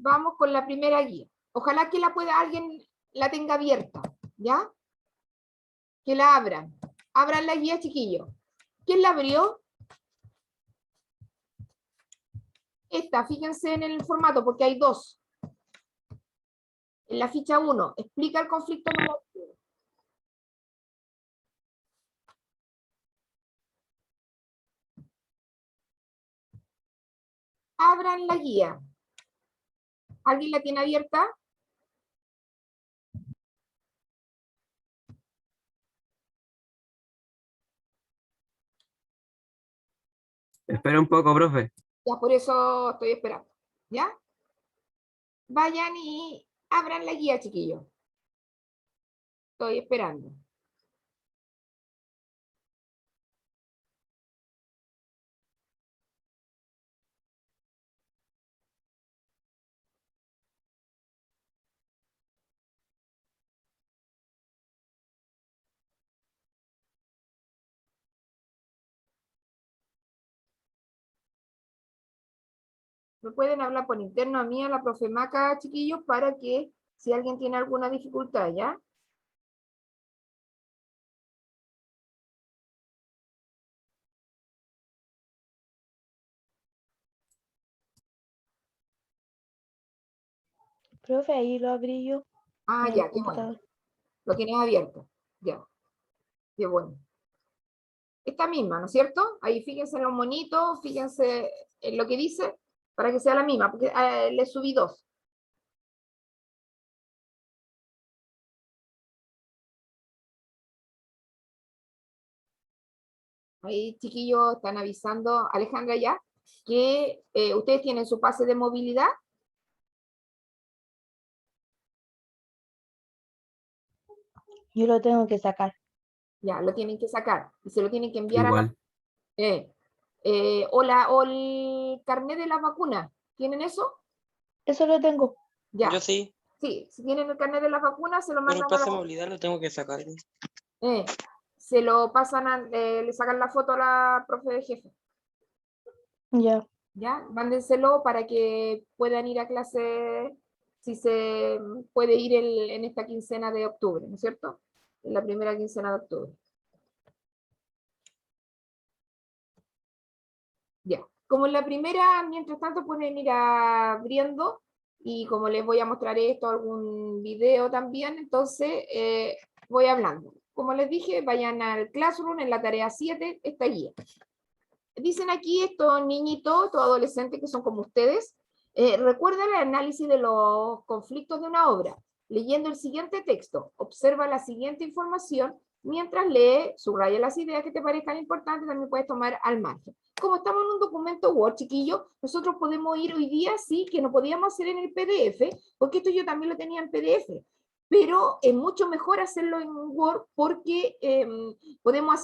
vamos con la primera guía. Ojalá que alguien la tenga abierta, ¿ya? Que la abran. Abran la guía, chiquillos. ¿Quién la abrió? Esta, fíjense en el formato, porque hay dos. En la ficha 1, explica el conflicto narrativo. Abran la guía. ¿Alguien la tiene abierta? Espera un poco, profe. Ya, por eso estoy esperando. ¿Ya? Vayan y abran la guía, chiquillos. Estoy esperando. Me pueden hablar por interno a mí, a la profe Maca, chiquillos, para que si alguien tiene alguna dificultad, ¿ya? Profe, ahí lo abrí yo. Ah, En ya, el qué bueno. computador. Lo tienes abierto. Ya, qué bueno. Esta misma, ¿no es cierto? Ahí fíjense en los monitos, fíjense en lo que dice, para que sea la misma, porque le subí dos. Ahí, chiquillos, están avisando, Alejandra ya, que ustedes tienen su pase de movilidad. Yo lo tengo que sacar. Ya, lo tienen que sacar y se lo tienen que enviar a la... Igual. O el carnet de la vacuna. ¿Tienen eso? Eso lo tengo. Ya. Yo sí, Sí, si tienen el carnet de la vacuna, se lo pero el mandan pase a de la... movilidad lo tengo que sacar. se lo pasan le sacan la foto a la profe de jefe. Ya. ¿Ya? Mándenselo para que puedan ir a clase, si se puede ir en esta quincena de octubre, ¿no es cierto? En la primera quincena de octubre. Ya. Como en la primera, mientras tanto pueden ir abriendo, y como les voy a mostrar esto, algún video también, entonces voy hablando. Como les dije, vayan al Classroom en la tarea 7, esta guía. Dicen aquí estos niñitos, estos adolescentes que son como ustedes, recuerda el análisis de los conflictos de una obra. Leyendo el siguiente texto, observa la siguiente información, mientras lee, subraya las ideas que te parezcan importantes, también puedes tomar al margen. Como estamos en un documento Word, chiquillo, nosotros podemos ir hoy día, sí, que no podíamos hacer en el PDF, porque esto yo también lo tenía en PDF, pero es mucho mejor hacerlo en Word porque podemos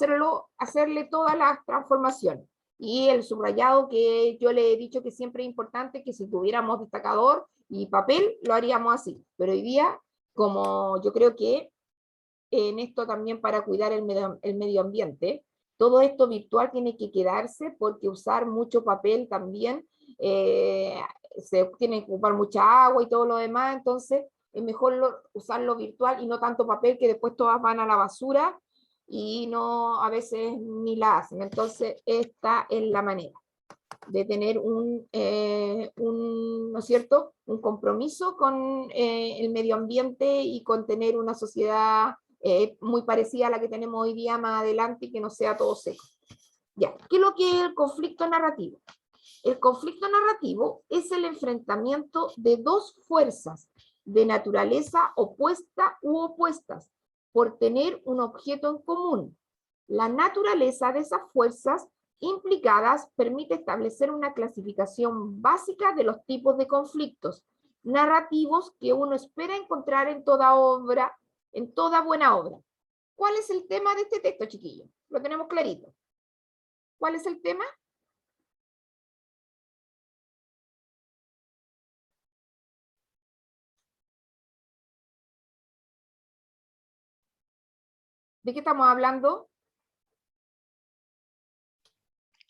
hacerle todas las transformaciones. Y el subrayado que yo le he dicho que siempre es importante, que si tuviéramos destacador y papel, lo haríamos así. Pero hoy día, como yo creo que en esto también para cuidar el medio ambiente, todo esto virtual tiene que quedarse porque usar mucho papel también, se tiene que ocupar mucha agua y todo lo demás, entonces es mejor usarlo virtual y no tanto papel que después todas van a la basura y no, a veces ni la hacen. Entonces, esta es la manera de tener ¿no es cierto?, un compromiso con el medio ambiente y con tener una sociedad muy parecida a la que tenemos hoy día más adelante y que no sea todo seco. Ya, ¿qué es lo que es el conflicto narrativo? El conflicto narrativo es el enfrentamiento de dos fuerzas de naturaleza opuesta u opuestas por tener un objeto en común. La naturaleza de esas fuerzas implicadas permite establecer una clasificación básica de los tipos de conflictos narrativos que uno espera encontrar en toda obra, en toda buena obra. ¿Cuál es el tema de este texto, chiquillos? Lo tenemos clarito. ¿Cuál es el tema? ¿De qué estamos hablando?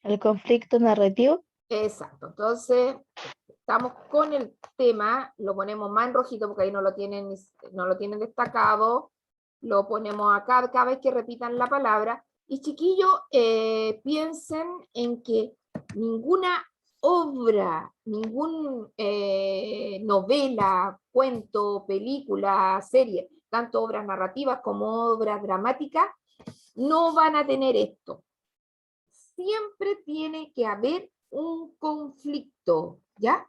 El conflicto narrativo. Exacto. Entonces, estamos con el tema, lo ponemos más en rojito porque ahí no lo tienen destacado, lo ponemos acá cada vez que repitan la palabra, y chiquillos, piensen en que ninguna obra, ningún novela, cuento, película, serie, tanto obras narrativas como obras dramáticas, no van a tener esto. Siempre tiene que haber un conflicto, ¿ya?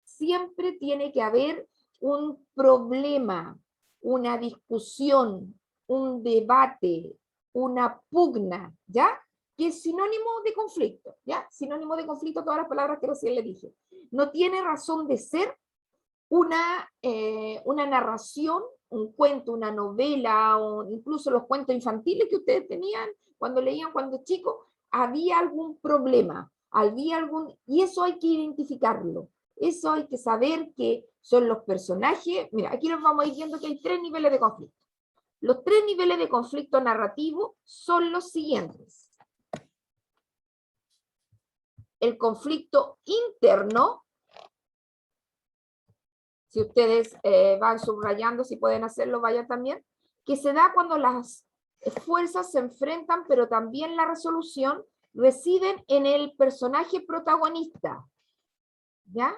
Siempre tiene que haber un problema, una discusión, un debate, una pugna, ¿ya? Que es sinónimo de conflicto, ¿ya? Sinónimo de conflicto, todas las palabras que recién le dije. No tiene razón de ser una narración, un cuento, una novela, o incluso los cuentos infantiles que ustedes tenían cuando leían cuando chicos, había algún problema, y eso hay que identificarlo. Eso hay que saber que son los personajes. Mira, aquí nos vamos a ir viendo que hay 3 niveles de conflicto. Los 3 niveles de conflicto narrativo son los siguientes. El conflicto interno, si ustedes van subrayando, si pueden hacerlo, vayan también, que se da cuando las fuerzas se enfrentan, pero también la resolución residen en el personaje protagonista. ¿Ya?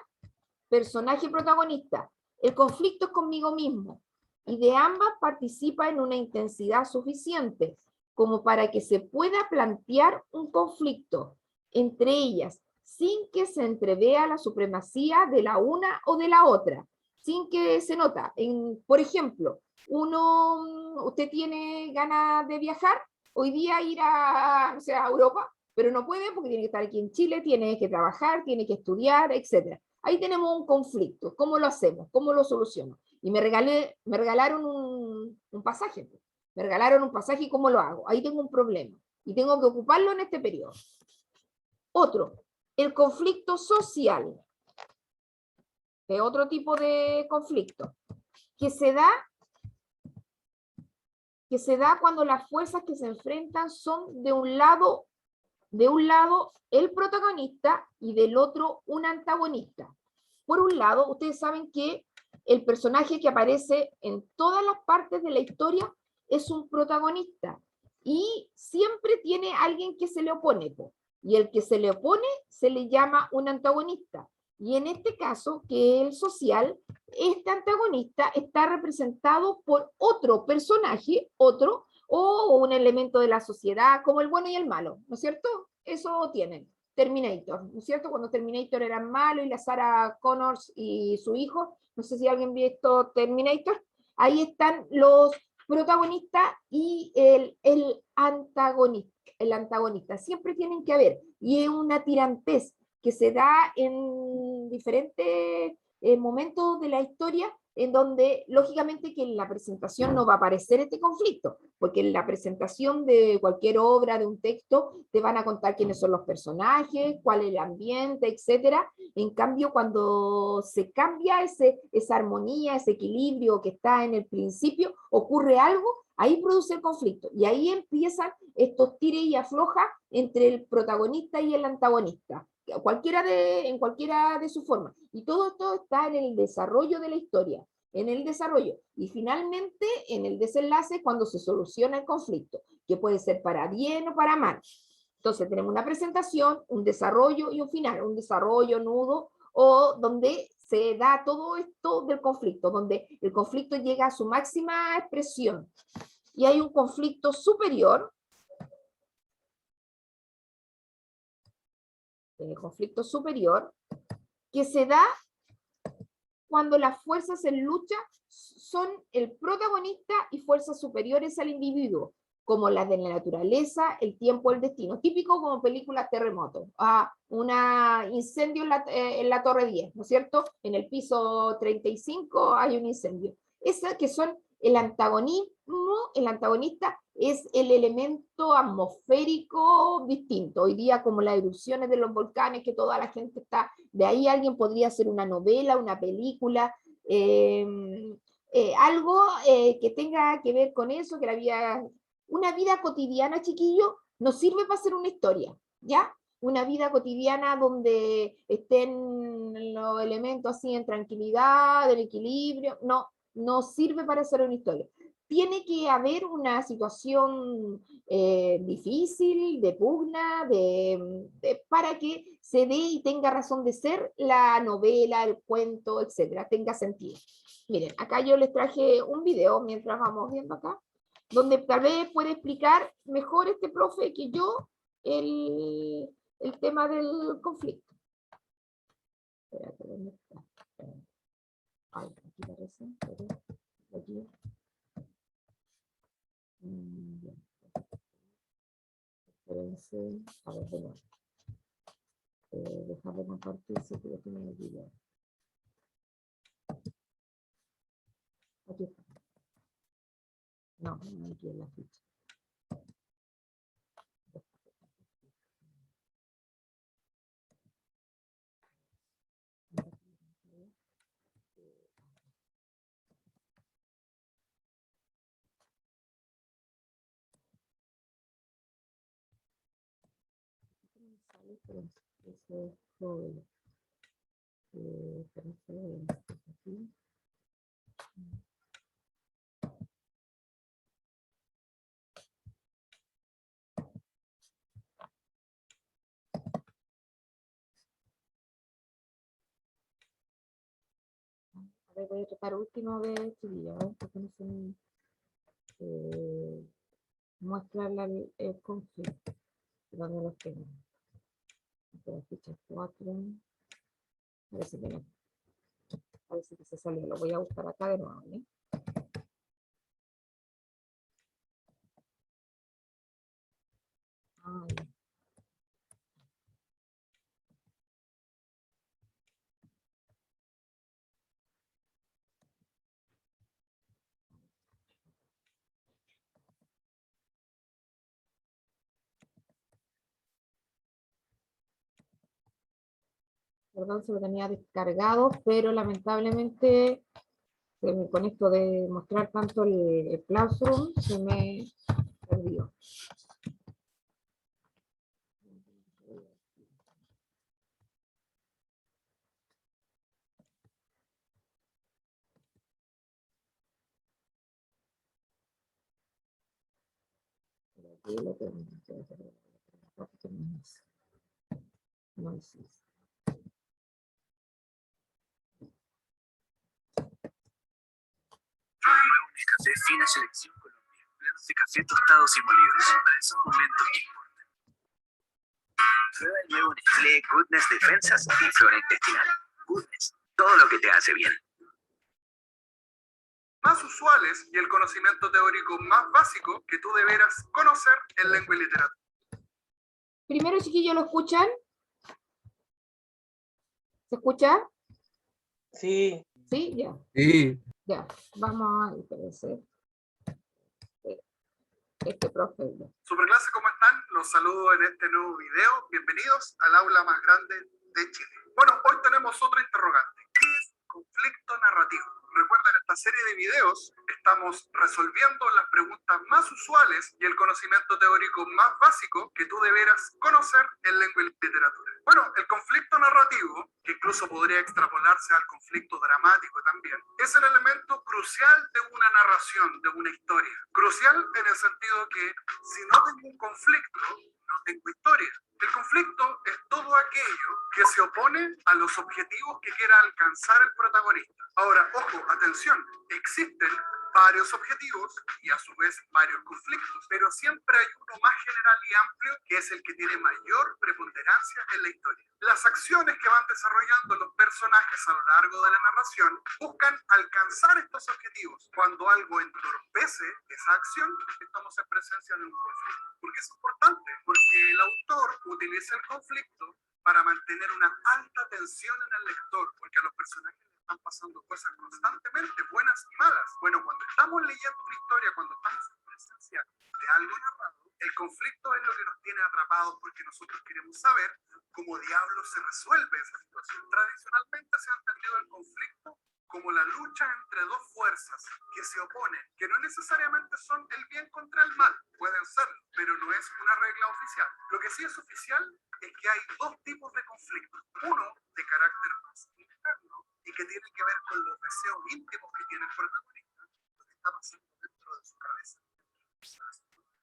Personaje protagonista. El conflicto es conmigo mismo, y de ambas participa en una intensidad suficiente como para que se pueda plantear un conflicto entre ellas, sin que se entrevea la supremacía de la una o de la otra, sin que se nota. Por ejemplo, usted tiene ganas de viajar, hoy día ir a Europa, pero no puede porque tiene que estar aquí en Chile, tiene que trabajar, tiene que estudiar, etc. Ahí tenemos un conflicto. ¿Cómo lo hacemos? ¿Cómo lo soluciono? Y me regalaron un pasaje. Me regalaron un pasaje y ¿cómo lo hago? Ahí tengo un problema y tengo que ocuparlo en este periodo. Otro, el conflicto social, que es otro tipo de conflicto, que se da cuando las fuerzas que se enfrentan son de un lado el protagonista y del otro un antagonista. Por un lado, ustedes saben que el personaje que aparece en todas las partes de la historia es un protagonista y siempre tiene alguien que se le opone, y el que se le opone se le llama un antagonista. Y en este caso, que es el social, este antagonista está representado por otro personaje, o un elemento de la sociedad, como el bueno y el malo, ¿no es cierto? Eso tienen. Terminator, ¿no es cierto? Cuando Terminator era malo y la Sarah Connors y su hijo, no sé si alguien vio esto, Terminator, ahí están los protagonistas y el antagonista. Siempre tienen que haber, y es una tirantez que se da en diferentes momentos de la historia, en donde lógicamente que en la presentación no va a aparecer este conflicto, porque en la presentación de cualquier obra, de un texto, te van a contar quiénes son los personajes, cuál es el ambiente, etcétera. En cambio, cuando se cambia esa armonía, ese equilibrio que está en el principio, ocurre algo, ahí produce el conflicto, y ahí empiezan estos tire y afloja entre el protagonista y el antagonista, en cualquiera de sus formas. Y todo esto está en el desarrollo de la historia, en el desarrollo. Y finalmente, en el desenlace, cuando se soluciona el conflicto, que puede ser para bien o para mal. Entonces tenemos una presentación, un desarrollo y un final, un desarrollo, nudo, o donde se da todo esto del conflicto, donde el conflicto llega a su máxima expresión. Y hay un conflicto superior, que se da cuando las fuerzas en lucha son el protagonista y fuerzas superiores al individuo, como las de la naturaleza, el tiempo, el destino, típico como películas terremoto, un incendio en la Torre 10, ¿no es cierto? En el piso 35 hay un incendio. Esas que son el antagonista es el elemento atmosférico distinto. Hoy día, como las erupciones de los volcanes, que toda la gente está, de ahí alguien podría hacer una novela, una película, algo que tenga que ver con eso, que una vida cotidiana, chiquillo, nos sirve para hacer una historia, ¿ya? una vida cotidiana donde estén los elementos así en tranquilidad, en equilibrio. No, no sirve para hacer una historia. Tiene que haber una situación difícil, de pugna, para que se dé y tenga razón de ser la novela, el cuento, etcétera, tenga sentido. Miren, acá yo les traje un video mientras vamos viendo acá, donde tal vez puede explicar mejor este profe que yo el tema del conflicto. Espérate, ¿dónde está? Ay, aquí parece, pero aquí. Bien. Espérense, a ver, de nuevo. Dejar de compartir si quiero tener el video. Aquí está. No, no aquí en la ficha. Ese es todo. Aquí. A ver, voy a tratar último de chiquillo, porque no se me muestra el conflicto. ¿Dónde los tengo? La ficha 4. Parece que no. Parece que se salió. Lo voy a buscar acá de nuevo. ¿Eh? Ay. Perdón, se lo tenía descargado, pero lamentablemente con esto de mostrar tanto el Classroom se me perdió. Aquí lo tengo. No existe. Nuevo Nescafé Fina Selección Colombia. Granos de café tostados y molidos. Para esos momentos que importan. Prueba el nuevo Nestlé Goodness Defensas y Flora Intestinal. Goodness. Todo lo que te hace bien. Más usuales y el conocimiento teórico más básico que tú deberás conocer en lengua y literatura. Primero, chiquillos, ¿lo escuchan? ¿Se escucha? Sí. Sí, ya. Sí, Ya. Vamos a interesar. Este profe. Superclase, ¿cómo están? Los saludo en este nuevo video. Bienvenidos al aula más grande de Chile. Bueno, hoy tenemos otra interrogante. ¿Qué es conflicto narrativo? Recuerden, en esta serie de videos estamos resolviendo las preguntas más usuales y el conocimiento teórico más básico que tú deberás conocer en lengua y literatura. Bueno, el conflicto narrativo, que incluso podría extrapolarse al conflicto dramático también, es el elemento crucial de una narración, de una historia. Crucial en el sentido que si no tengo un conflicto, no tengo historia. El conflicto es todo aquello que se opone a los objetivos que quiera alcanzar el protagonista. Ahora, ojo, atención, existen varios objetivos y a su vez varios conflictos, pero siempre hay uno más general y amplio que es el que tiene mayor preponderancia en la historia. Las acciones que van desarrollando los personajes a lo largo de la narración buscan alcanzar estos objetivos. Cuando algo entorpece esa acción, estamos en presencia de un conflicto. ¿Por qué es importante? Porque el autor utiliza el conflicto para mantener una alta tensión en el lector, porque a los personajes les están pasando cosas constantemente, buenas y malas. Bueno, cuando estamos leyendo una historia, cuando estamos en presencia de algo narrado, el conflicto es lo que nos tiene atrapados porque nosotros queremos saber cómo diablos se resuelve esa situación. Tradicionalmente se ha entendido el conflicto como la lucha entre dos fuerzas que se oponen, que no necesariamente son el bien contra el mal, pueden serlo, pero no es una regla oficial. Lo que sí es oficial es que hay dos tipos de conflictos, uno de carácter más interno y que tiene que ver con los deseos íntimos que tiene el protagonista, lo que está pasando dentro de su cabeza.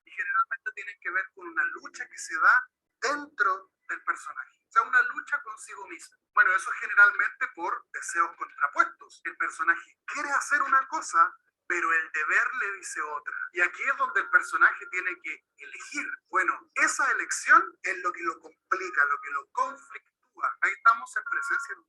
Y generalmente tienen que ver con una lucha que se da dentro del personaje, o sea, una lucha consigo mismo. Bueno, eso es generalmente por deseos contrapuestos. El personaje quiere hacer una cosa, pero el deber le dice otra. Y aquí es donde el personaje tiene que elegir. Bueno, esa elección es lo que lo complica, lo que lo conflictúa. Ahí estamos en presencia de un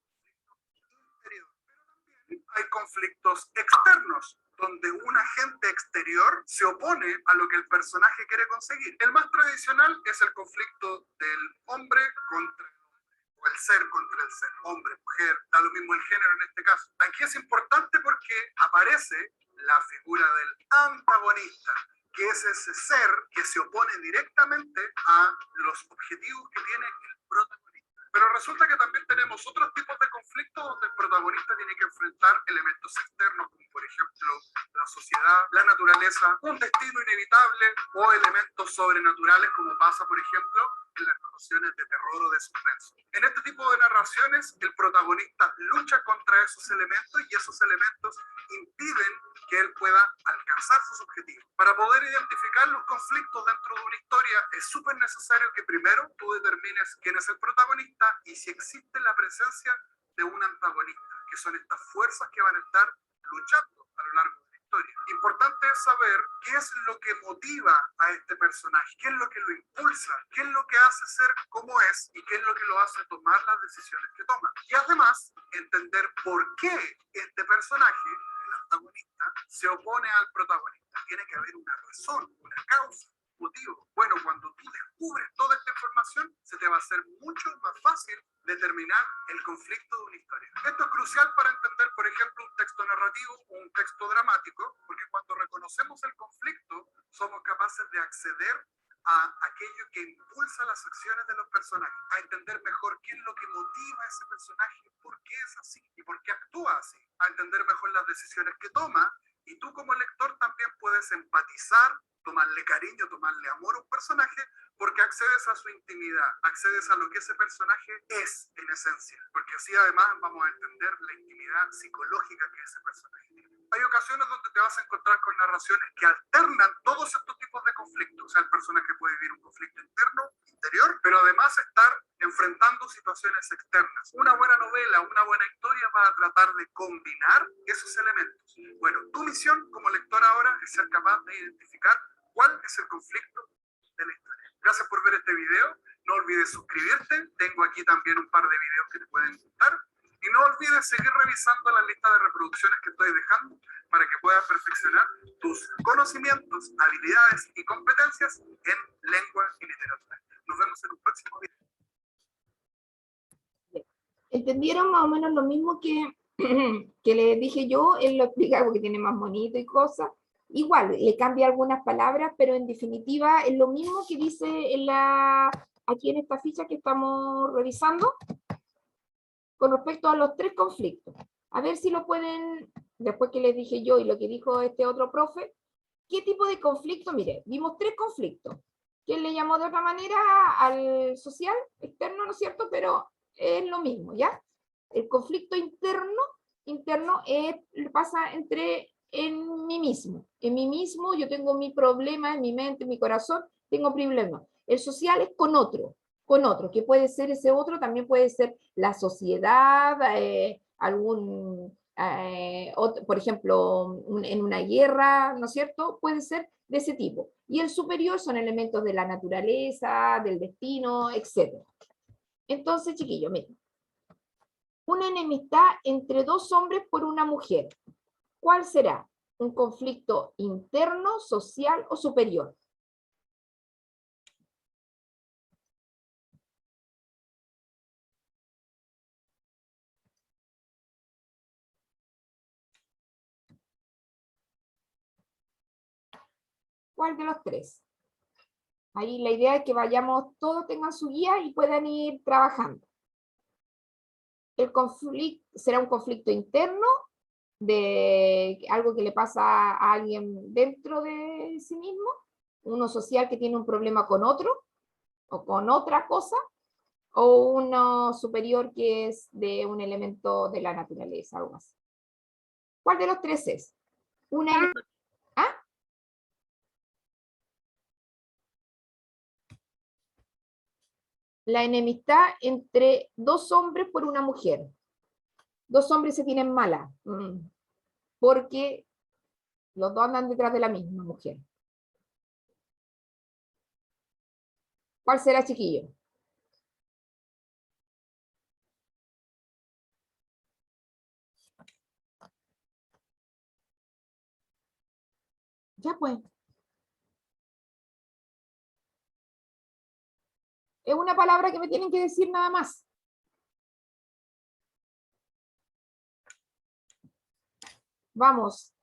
conflicto interior. Pero también hay conflictos externos, donde un agente exterior se opone a lo que el personaje quiere conseguir. El más tradicional es el conflicto del hombre contra el hombre, o el ser contra el ser, hombre, mujer, da lo mismo el género en este caso. Aquí es importante porque aparece la figura del antagonista, que es ese ser que se opone directamente a los objetivos que tiene el protagonista. Pero resulta que también tenemos otros tipos de conflictos donde el protagonista tiene que enfrentar elementos externos, como por ejemplo la sociedad, la naturaleza, un destino inevitable o elementos sobrenaturales, como pasa por ejemplo en las narraciones de terror o de suspenso. En este tipo de narraciones, el protagonista lucha contra esos elementos y esos elementos impiden que él pueda alcanzar sus objetivos. Para poder identificar los conflictos dentro de una historia, es súper necesario que primero tú determines quién es el protagonista y si existe la presencia de un antagonista, que son estas fuerzas que van a estar luchando a lo largo de la historia. Importante es saber qué es lo que motiva a este personaje, qué es lo que lo impulsa, qué es lo que hace ser como es y qué es lo que lo hace tomar las decisiones que toma. Y además, entender por qué este personaje, el antagonista, se opone al protagonista. Tiene que haber una razón, una causa, un motivo. Bueno, cuando tú descubres toda esta información, se te va a hacer mucho más fácil determinar el conflicto de una historia. Esto es crucial para entender, por ejemplo, un texto narrativo o un texto dramático, porque cuando reconocemos el conflicto, somos capaces de acceder a aquello que impulsa las acciones de los personajes, a entender mejor qué es lo que motiva a ese personaje, por qué es así y por qué actúa así, a entender mejor las decisiones que toma, y tú como lector también puedes empatizar, tomarle cariño, tomarle amor a un personaje, porque accedes a su intimidad, accedes a lo que ese personaje es en esencia, porque así además vamos a entender la intimidad psicológica que ese personaje tiene. Hay ocasiones donde te vas a encontrar con narraciones que alternan todos estos tipos de conflictos, o sea, el personaje puede vivir un conflicto interno, interior, pero además estar enfrentando situaciones externas. Una buena novela, una buena historia va a tratar de combinar esos elementos. Bueno, tu misión como lector ahora es ser capaz de identificar cuál es el conflicto de la historia. Gracias por ver este video. No olvides suscribirte. Tengo aquí también un par de videos que te pueden gustar. Y no olvides seguir revisando la lista de reproducciones que estoy dejando para que puedas perfeccionar tus conocimientos, habilidades y competencias en lengua y literatura. Nos vemos en un próximo video. ¿Entendieron más o menos lo mismo que les dije yo? Él lo explica porque tiene más bonito y cosas. Igual, le cambia algunas palabras, pero en definitiva es lo mismo que dice aquí en esta ficha que estamos revisando con respecto a los 3 conflictos. A ver si lo pueden, después que les dije yo y lo que dijo este otro profe, ¿qué tipo de conflicto? Mire, vimos 3 conflictos, que él le llamó de otra manera al social, externo, ¿no es cierto? Pero es lo mismo, ¿ya? El conflicto interno pasa en mí mismo. En mí mismo yo tengo mi problema, en mi mente, en mi corazón, tengo problemas. El social es con otro, que puede ser ese otro, también puede ser la sociedad, por ejemplo, en una guerra, ¿no es cierto? Puede ser de ese tipo. Y el superior son elementos de la naturaleza, del destino, etc. Entonces, chiquillos, miren. Una enemistad entre 2 hombres por una mujer. ¿Cuál será? ¿Un conflicto interno, social o superior? ¿Cuál de los 3? Ahí la idea es que vayamos, todos tengan su guía y puedan ir trabajando. El conflicto será un conflicto interno de algo que le pasa a alguien dentro de sí mismo, uno social que tiene un problema con otro o con otra cosa, o uno superior que es de un elemento de la naturaleza, algo así. ¿Cuál de los tres es? Una... ¿Ah? La enemistad entre dos hombres por una mujer. Dos hombres se tienen mala, porque los dos andan detrás de la misma mujer. ¿Cuál será, chiquillo? Ya pues. Es una palabra que me tienen que decir nada más. Vamos.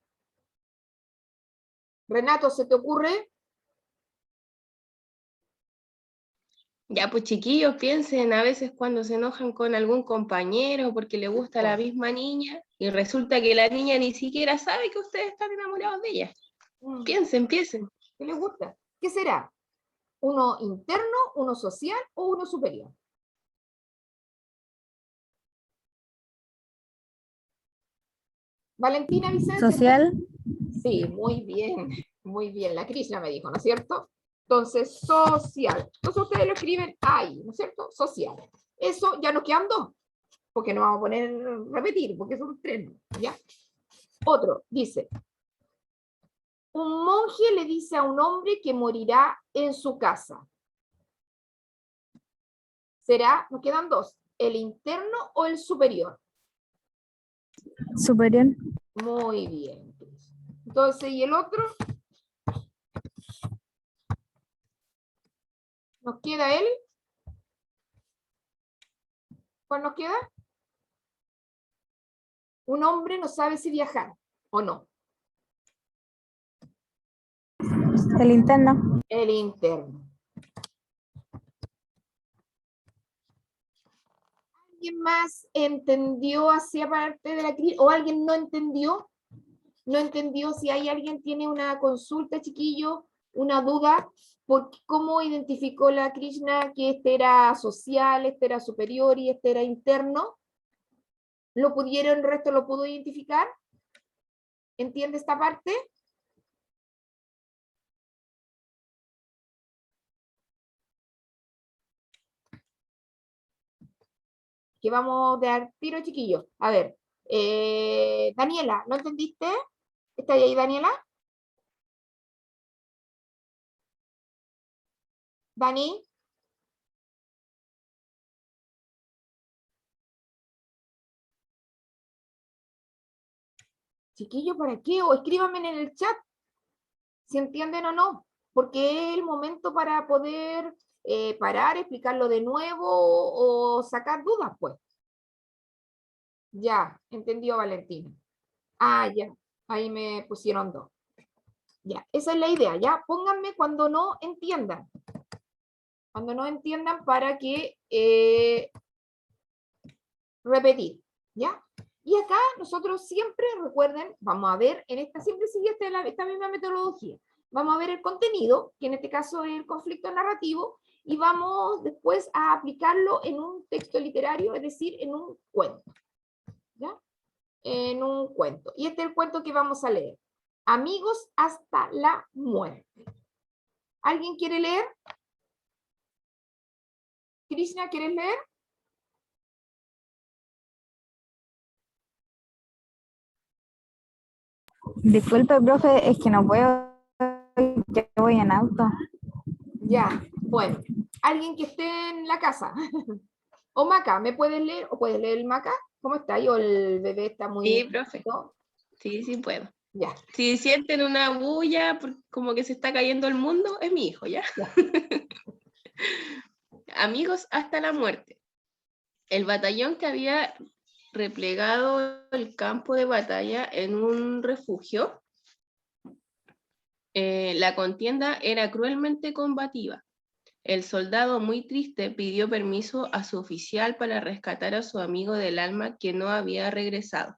Renato, ¿se te ocurre? Ya, pues chiquillos, piensen a veces cuando se enojan con algún compañero porque le gusta la misma niña y resulta que la niña ni siquiera sabe que ustedes están enamorados de ella. Piensen. ¿Qué les gusta? ¿Qué será? ¿Uno interno, uno social o uno superior? Valentina Vicente. Social. Sí, muy bien. La Krishna me dijo, ¿no es cierto? Entonces, social. Entonces ustedes lo escriben ahí, ¿no es cierto? Social. Eso ya nos quedan dos, porque no vamos a poner repetir, porque son tres, ¿ya? Otro, dice, un monje le dice a un hombre que morirá en su casa. ¿Será? Nos quedan dos, el interno o el superior. Superior. Muy bien. Entonces, ¿y el otro? ¿Nos queda él? ¿Cuál nos queda? Un hombre no sabe si viajar o no. El interno. El interno. ¿Alguien más entendió hacia parte de la crisis? ¿O alguien no entendió? ¿No entendió? Si hay alguien tiene una consulta, chiquillo, una duda, por cómo identificó la Krishna que este era social, este era superior y este era interno. ¿Lo pudieron, el resto lo pudo identificar? ¿Entiende esta parte? Que vamos de al tiro, chiquillos. A ver, Daniela, ¿no entendiste? ¿Está ahí, Daniela? Dani. Chiquillos, ¿para qué? O escríbanme en el chat si entienden o no, porque es el momento para poder parar, explicarlo de nuevo o sacar dudas, pues. Ya, entendió Valentina. Ah, ya, ahí me pusieron dos. Ya, esa es la idea, ya, pónganme cuando no entiendan. Cuando no entiendan para que repetir, ¿ya? Y acá nosotros siempre, recuerden, vamos a ver, en esta siempre sigue esta misma metodología. Vamos a ver el contenido, que en este caso es el conflicto narrativo, y vamos después a aplicarlo en un texto literario, es decir, en un cuento. ¿Ya? En un cuento. Y este es el cuento que vamos a leer. Amigos hasta la muerte. ¿Alguien quiere leer? Krishna, ¿quieres leer? Disculpe, profe, es que no puedo, yo voy en auto. Ya, bueno. Alguien que esté en la casa. O Maca, ¿me puedes leer? ¿O puedes leer el Maca? ¿Cómo está? ¿O el bebé está muy... Sí, profe. ¿no? Sí puedo. Ya. Si sienten una bulla, como que se está cayendo el mundo, es mi hijo, ¿ya? Ya. Amigos hasta la muerte. El batallón que había replegado el campo de batalla en un refugio, la contienda era cruelmente combativa. El soldado, muy triste, pidió permiso a su oficial para rescatar a su amigo del alma que no había regresado.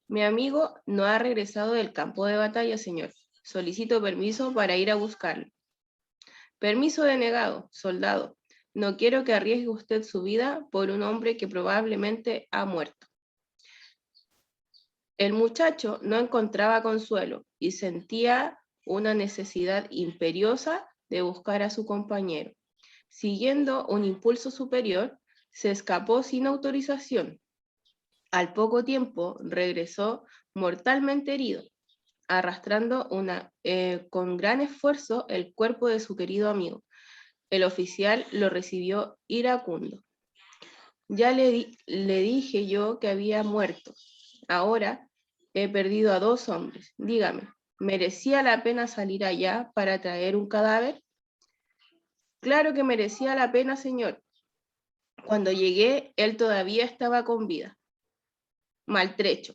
Mi amigo no ha regresado del campo de batalla, señor. Solicito permiso para ir a buscarlo. Permiso denegado, soldado. No quiero que arriesgue usted su vida por un hombre que probablemente ha muerto. El muchacho no encontraba consuelo y sentía una necesidad imperiosa de buscar a su compañero. Siguiendo un impulso superior, se escapó sin autorización. Al poco tiempo regresó mortalmente herido, arrastrando con gran esfuerzo el cuerpo de su querido amigo. El oficial lo recibió iracundo. Ya le dije yo que había muerto. Ahora he perdido a 2 hombres. Dígame, ¿merecía la pena salir allá para traer un cadáver? Claro que merecía la pena, señor. Cuando llegué, él todavía estaba con vida, maltrecho.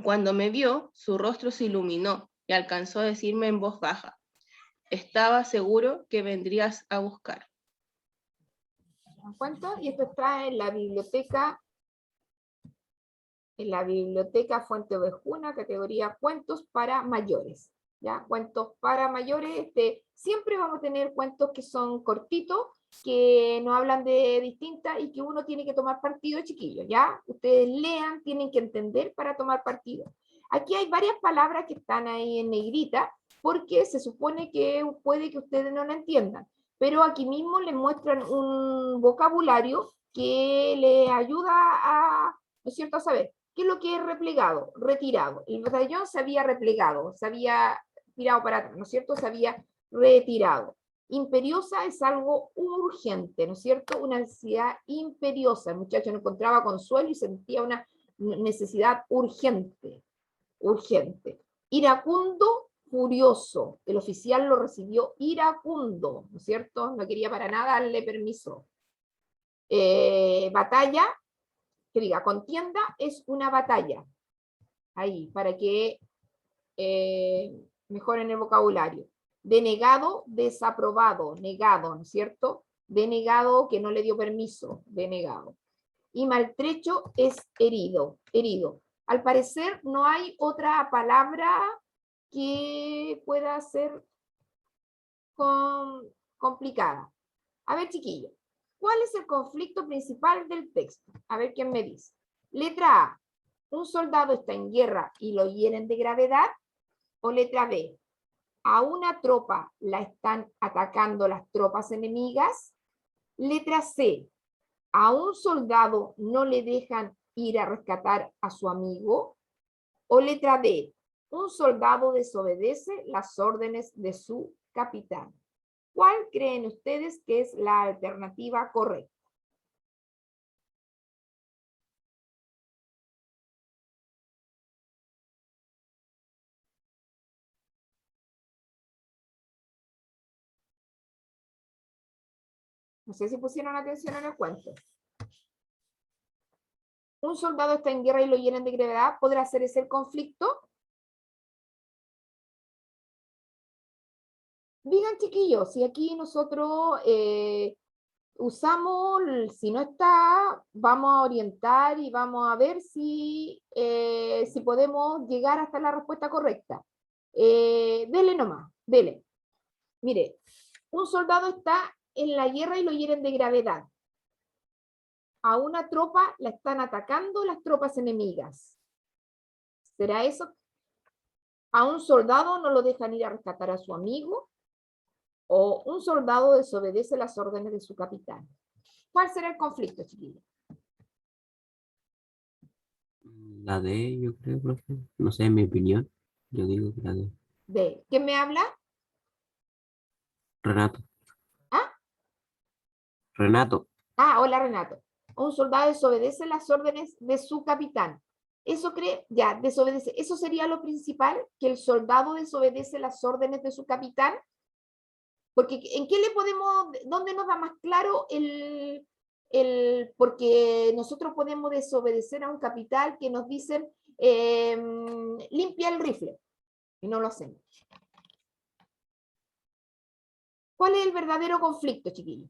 Cuando me vio, su rostro se iluminó y alcanzó a decirme en voz baja: estaba seguro que vendrías a buscar. Un cuento, y esto está en la biblioteca Fuente Ovejuna, categoría cuentos para mayores. ¿Ya? Cuentos para mayores, siempre vamos a tener cuentos que son cortitos, que no hablan de distintas y que uno tiene que tomar partido, chiquillos, ¿ya? Ustedes lean, tienen que entender para tomar partido. Aquí hay varias palabras que están ahí en negrita, porque se supone que puede que ustedes no lo entiendan, pero aquí mismo les muestran un vocabulario que les ayuda a, ¿no es cierto?, a saber qué es lo que es replegado, retirado. El batallón se había replegado, se había tirado para atrás, ¿no es cierto?, se había retirado. Imperiosa es algo urgente, ¿no es cierto?, una necesidad imperiosa. El muchacho no encontraba consuelo y sentía una necesidad urgente, urgente. Iracundo, furioso. El oficial lo recibió iracundo, ¿no es cierto?, no quería para nada darle permiso. Batalla, que diga, contienda es una batalla. Ahí, para que mejoren el vocabulario. Denegado, desaprobado, negado, ¿no es cierto? Denegado, que no le dio permiso, denegado. Y maltrecho es herido, herido. Al parecer no hay otra palabra que pueda ser complicada. A ver, chiquillos, ¿cuál es el conflicto principal del texto? A ver quién me dice. Letra A, un soldado está en guerra y lo hieren de gravedad. O letra B, a una tropa la están atacando las tropas enemigas. Letra C, a un soldado no le dejan ir a rescatar a su amigo. O letra D, un soldado desobedece las órdenes de su capitán. ¿Cuál creen ustedes que es la alternativa correcta? No sé si pusieron atención en el cuento. Un soldado está en guerra y lo hieren de gravedad. ¿Podrá ser ese el conflicto? Digan, chiquillos, si aquí nosotros usamos, si no está, vamos a orientar y vamos a ver si podemos llegar hasta la respuesta correcta. Dele nomás, dele. Mire, un soldado está en la guerra y lo hieren de gravedad. A una tropa la están atacando las tropas enemigas. ¿Será eso? A un soldado no lo dejan ir a rescatar a su amigo. O un soldado desobedece las órdenes de su capitán. ¿Cuál será el conflicto, chiquillos? La D, yo creo, profe. No sé, en mi opinión. Yo digo que la D. D. ¿Quién me habla? Renato. ¿Ah? Renato. Ah, hola Renato. Un soldado desobedece las órdenes de su capitán. Eso cree, ya, desobedece. ¿Eso sería lo principal? ¿Que el soldado desobedece las órdenes de su capitán? Porque ¿en qué le podemos, dónde nos da más claro porque nosotros podemos desobedecer a un capitán que nos dicen limpia el rifle y no lo hacemos? ¿Cuál es el verdadero conflicto, chiquillos?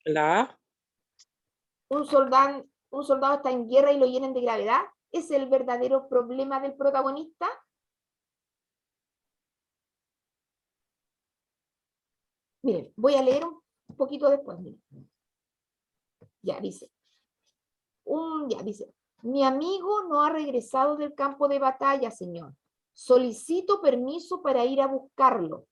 La A. Un soldado está en guerra y lo hieren de gravedad. es el verdadero problema del protagonista? Miren, voy a leer un poquito después. Miren. Ya dice. Dice, mi amigo no ha regresado del campo de batalla, señor. Solicito permiso para ir a buscarlo.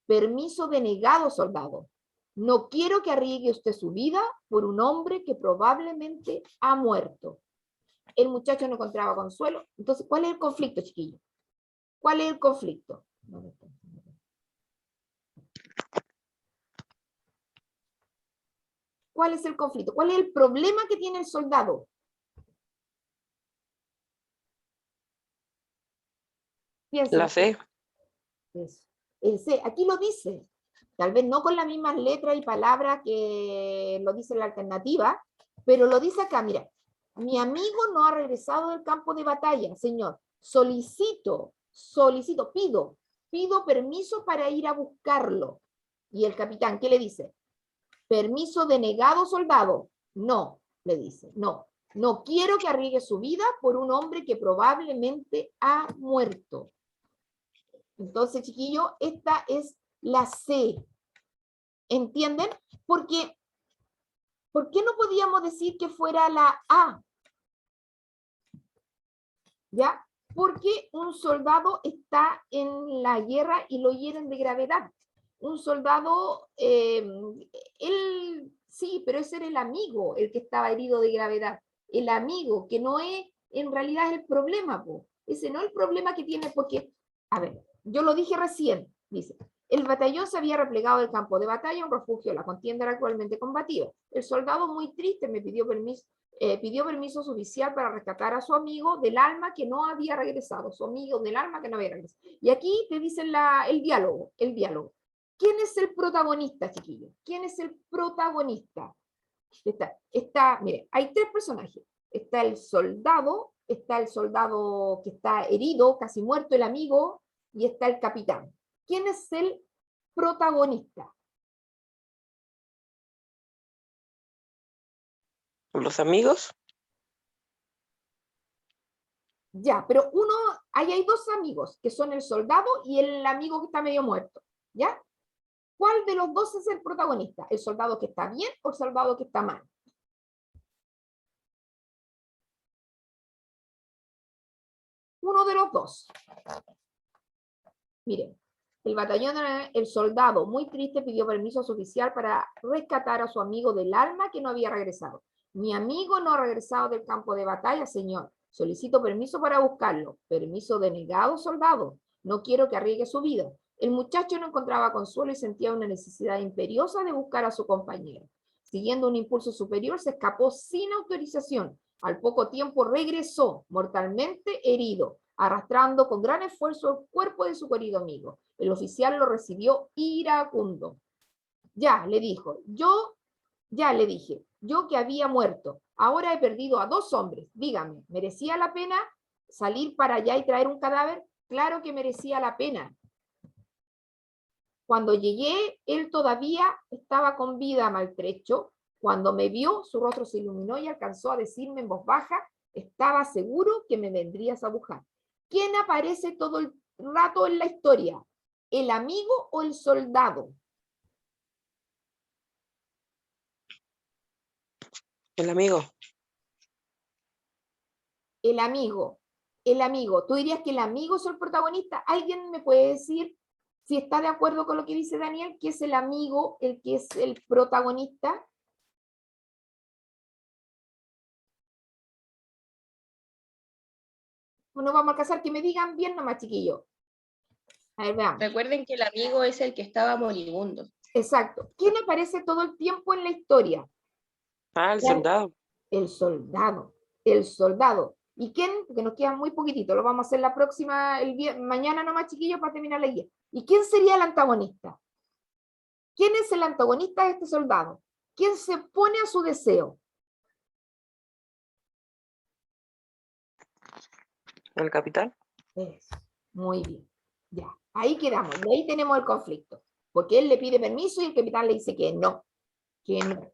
Permiso denegado, soldado. No quiero que arriesgue usted su vida por un hombre que probablemente ha muerto. El muchacho no encontraba consuelo. Entonces, ¿cuál es el conflicto, chiquillos? ¿Cuál es el conflicto? ¿Cuál es el conflicto? ¿Cuál es el problema que tiene el soldado? Piensen. La fe. Eso. El C, aquí lo dice, tal vez no con las mismas letras y palabras que lo dice la alternativa, pero lo dice acá, mira, mi amigo no ha regresado del campo de batalla, señor, solicito, pido permiso para ir a buscarlo. Y el capitán, ¿qué le dice? Permiso denegado, soldado. No, le dice, no quiero que arriesgue su vida por un hombre que probablemente ha muerto. Entonces, chiquillos, esta es la C. ¿Entienden? Porque, ¿por qué no podíamos decir que fuera la A? ¿Ya? Porque un soldado está en la guerra y lo hieren de gravedad. Un soldado, él, sí, pero ese era el amigo, el que estaba herido de gravedad. El amigo, que no es, en realidad es el problema, po. Ese no es el problema que tiene, porque, a ver, yo lo dije recién, dice, el batallón se había replegado del campo de batalla a un refugio, la contienda era actualmente combativa. El soldado, muy triste, me pidió permiso oficial para rescatar a su amigo del alma que no había regresado, su amigo del alma que no había regresado. Y aquí te dicen el diálogo. ¿Quién es el protagonista, chiquillos? ¿Quién es el protagonista? Mire, hay tres personajes. Está el soldado que está herido, casi muerto, el amigo, y está el capitán. ¿Quién es el protagonista? ¿Los amigos? Ya, pero ahí hay dos amigos, que son el soldado y el amigo que está medio muerto. ¿Ya? ¿Cuál de los dos es el protagonista? ¿El soldado que está bien o el soldado que está mal? Uno de los dos. Miren, el soldado, muy triste, pidió permiso oficial para rescatar a su amigo del alma que no había regresado. Mi amigo no ha regresado del campo de batalla, señor. Solicito permiso para buscarlo. Permiso denegado, soldado. No quiero que arriesgue su vida. El muchacho no encontraba consuelo y sentía una necesidad imperiosa de buscar a su compañero. Siguiendo un impulso superior, se escapó sin autorización. Al poco tiempo regresó, mortalmente herido, arrastrando con gran esfuerzo el cuerpo de su querido amigo. El oficial lo recibió iracundo. Ya, le dijo, yo que había muerto. Ahora he perdido a 2 hombres. Dígame, ¿merecía la pena salir para allá y traer un cadáver? Claro que merecía la pena. Cuando llegué, él todavía estaba con vida, maltrecho. Cuando me vio, su rostro se iluminó y alcanzó a decirme en voz baja, estaba seguro que me vendrías a buscar. ¿Quién aparece todo el rato en la historia? ¿El amigo o el soldado? El amigo. El amigo. ¿Tú dirías que el amigo es el protagonista? ¿Alguien me puede decir si está de acuerdo con lo que dice Daniel, que es el amigo el que es el protagonista? Bueno, vamos a alcanzar que me digan bien nomás, chiquillos. A ver, veamos. Recuerden que el amigo es el que estaba moribundo. Exacto. ¿Quién aparece todo el tiempo en la historia? Ah, el soldado. El soldado. ¿Y quién? Porque nos queda muy poquitito, lo vamos a hacer la próxima, mañana nomás, chiquillos, para terminar la guía. ¿Y quién sería el antagonista? ¿Quién es el antagonista de este soldado? ¿Quién se pone a su deseo? El capitán. Eso. Muy bien. Ya, ahí quedamos. Y ahí tenemos el conflicto. Porque él le pide permiso y el capitán le dice que no. Que no.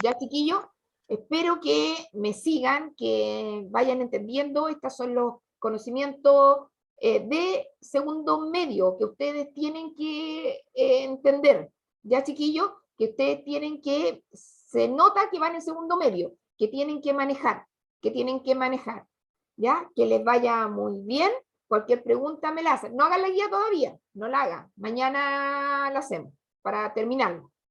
¿Ya, chiquillos? Espero que me sigan, que vayan entendiendo. Estos son los conocimientos de segundo medio que ustedes tienen que entender. Ya, chiquillos, que ustedes tienen que, se nota que van en segundo medio, que tienen que manejar, ¿ya? Que les vaya muy bien. Cualquier pregunta me la hacen. No hagan la guía todavía, no la hagan. Mañana la hacemos para terminarlo.